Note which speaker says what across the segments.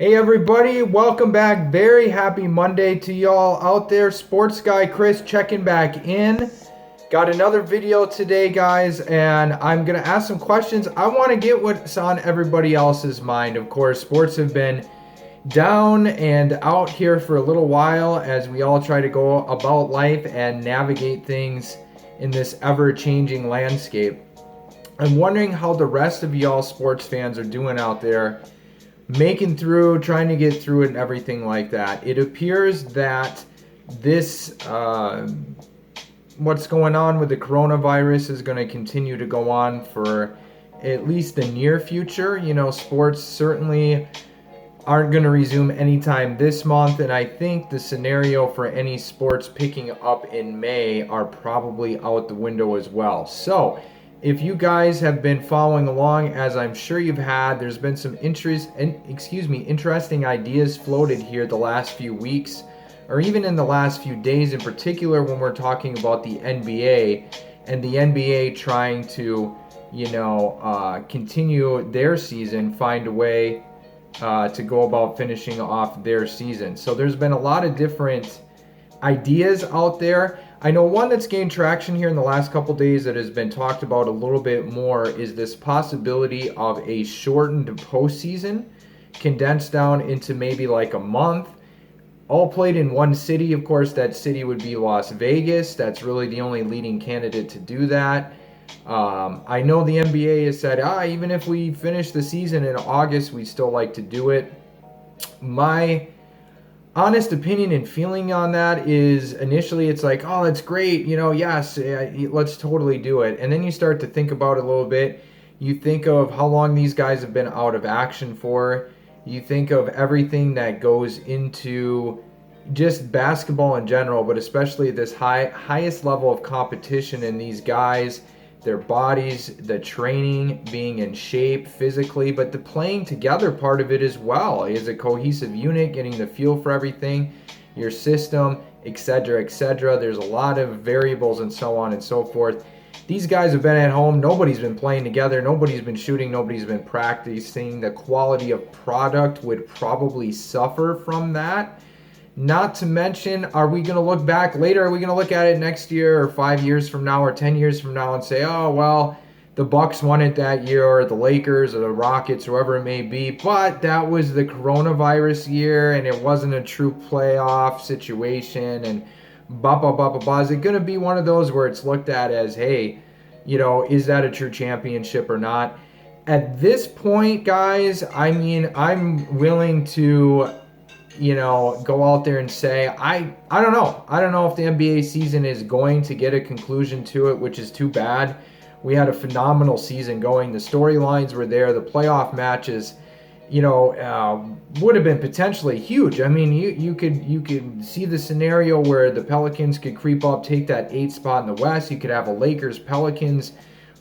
Speaker 1: Hey everybody, welcome back. Very happy Monday to y'all out there. Sports guy Chris checking back in. Got another video today, guys, and I'm gonna ask some questions. I want to get what's on everybody else's mind. Of course, sports have been down and out here for a little while as we all try to go about life and navigate things in this ever-changing landscape. I'm wondering how the rest of y'all sports fans are doing out there, making through, trying to get through it and everything like that. It appears that this, what's going on with the coronavirus is going to continue to go on for at least the near future. You know, sports certainly aren't going to resume anytime this month, and I think the scenario for any sports picking up in May are probably out the window as well. So if you guys have been following along, as I'm sure you've had, there's been some interesting ideas floated here the last few weeks, or even in the last few days in particular, when we're talking about the NBA and the NBA trying to, continue their season, find a way to go about finishing off their season. So there's been a lot of different ideas out there. I know one that's gained traction here in the last couple days that has been talked about a little bit more is this possibility of a shortened postseason, condensed down into maybe like a month, all played in one city. Of course, that city would be Las Vegas. That's really the only leading candidate to do that. I know the NBA has said, even if we finish the season in August, we'd still like to do it. My honest opinion and feeling on that is initially it's like, oh, that's great, yes, let's totally do it. And then you start to think about it a little bit. You think of how long these guys have been out of action for. You think of everything that goes into just basketball in general, but especially this highest level of competition, in these guys, their bodies, the training, being in shape physically, but the playing together part of it as well, is a cohesive unit, getting the feel for everything, your system, etc., etc. There's a lot of variables and so on and so forth. These guys have been at home. Nobody's been playing together. Nobody's been shooting. Nobody's been practicing. The quality of product would probably suffer from that. Not to mention, are we going to look back later? Are we going to look at it next year or 5 years from now or 10 years from now and say, oh, well, the Bucks won it that year, or the Lakers or the Rockets, whoever it may be, but that was the coronavirus year and it wasn't a true playoff situation, and blah, blah, blah, blah, blah. Is it going to be one of those where it's looked at as, hey, is that a true championship or not? At this point, guys, I mean, I'm willing to go out there and say, I don't know. I don't know if the NBA season is going to get a conclusion to it, which is too bad. We had a phenomenal season going. The storylines were there. The playoff matches, would have been potentially huge. I mean, you could see the scenario where the Pelicans could creep up, take that 8th spot in the West. You could have a Lakers-Pelicans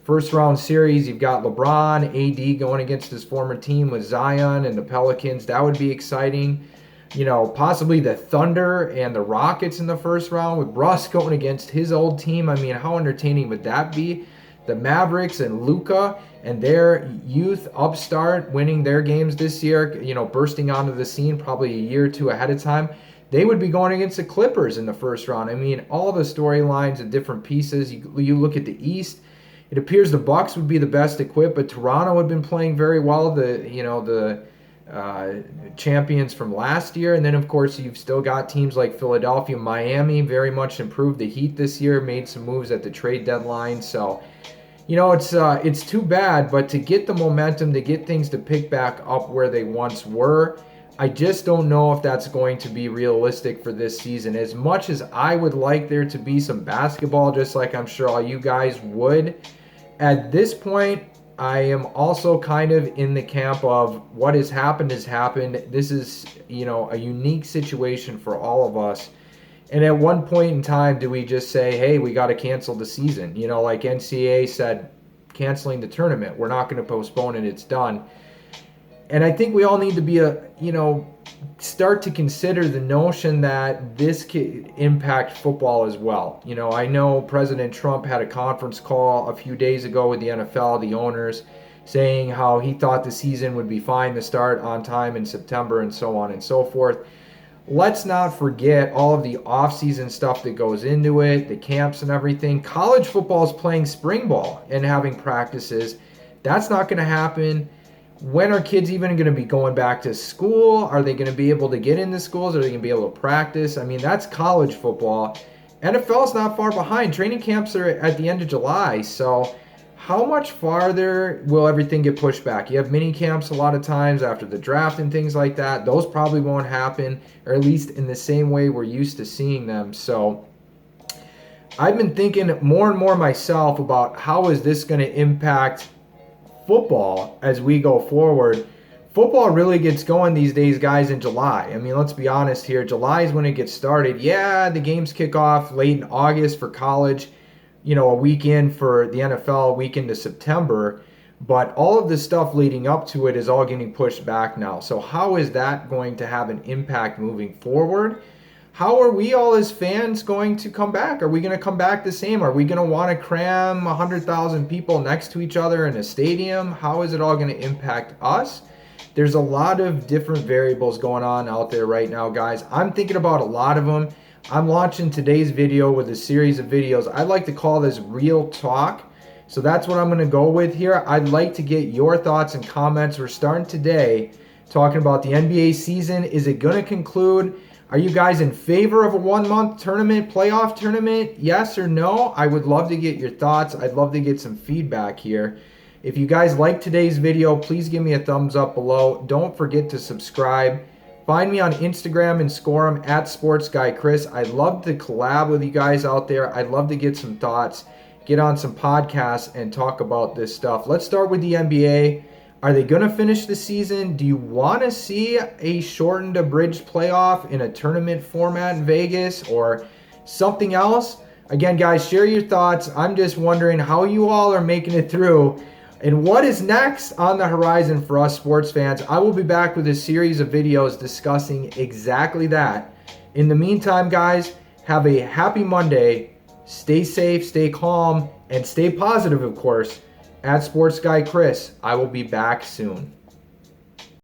Speaker 1: first round series. You've got LeBron, AD going against his former team with Zion and the Pelicans. That would be exciting. Possibly the Thunder and the Rockets in the first round with Russ going against his old team. I mean, how entertaining would that be? The Mavericks and Luka and their youth upstart winning their games this year, bursting onto the scene probably a year or two ahead of time. They would be going against the Clippers in the first round. I mean, all the storylines and different pieces. You look at the East, it appears the Bucks would be the best equipped, but Toronto had been playing very well. The champions from last year, and then of course you've still got teams like Philadelphia, Miami, very much improved. The Heat this year made some moves at the trade deadline, so it's too bad. But to get the momentum, to get things to pick back up where they once were, I just don't know if that's going to be realistic for this season. As much as I would like there to be some basketball, just like I'm sure all you guys would, at this point I am also kind of in the camp of what has happened has happened. This is, a unique situation for all of us. And at one point in time, do we just say, hey, we got to cancel the season? Like NCAA said, canceling the tournament. We're not going to postpone it. It's done. And I think we all need to be start to consider the notion that this could impact football as well. I know President Trump had a conference call a few days ago with the NFL, the owners, saying how he thought the season would be fine to start on time in September and so on and so forth. Let's not forget all of the off-season stuff that goes into it, the camps and everything. College football is playing spring ball and having practices. That's not going to happen. When are kids even going to be going back to school? Are they going to be able to get into schools? Are they going to be able to practice? I mean, that's college football. NFL's not far behind. Training camps are at the end of July. So how much farther will everything get pushed back? You have mini camps a lot of times after the draft and things like that. Those probably won't happen, or at least in the same way we're used to seeing them. So I've been thinking more and more myself about how is this going to impact football as we go forward. Football really gets going these days, guys, in July. I mean, let's be honest here. July is when it gets started. Yeah, the games kick off late in August for college, a weekend for the NFL, a week into September. But all of this stuff leading up to it is all getting pushed back now. So how is that going to have an impact moving forward? How are we all as fans going to come back? Are we going to come back the same? Are we going to want to cram 100,000 people next to each other in a stadium? How is it all going to impact us? There's a lot of different variables going on out there right now, guys. I'm thinking about a lot of them. I'm launching today's video with a series of videos. I like to call this Real Talk. So that's what I'm going to go with here. I'd like to get your thoughts and comments. We're starting today talking about the NBA season. Is it going to conclude? Are you guys in favor of a 1-month tournament, playoff tournament? Yes or no? I would love to get your thoughts. I'd love to get some feedback here. If you guys like today's video, please give me a thumbs up below. Don't forget to subscribe. Find me on Instagram and Scorum at SportsGuyChris. I'd love to collab with you guys out there. I'd love to get some thoughts, get on some podcasts, and talk about this stuff. Let's start with the NBA. Are they going to finish the season? Do you want to see a shortened abridged playoff in a tournament format in Vegas or something else? Again, guys, share your thoughts. I'm just wondering how you all are making it through and what is next on the horizon for us sports fans. I will be back with a series of videos discussing exactly that. In the meantime, guys, have a happy Monday. Stay safe, stay calm, and stay positive, of course. At Sports Guy Chris, I will be back soon.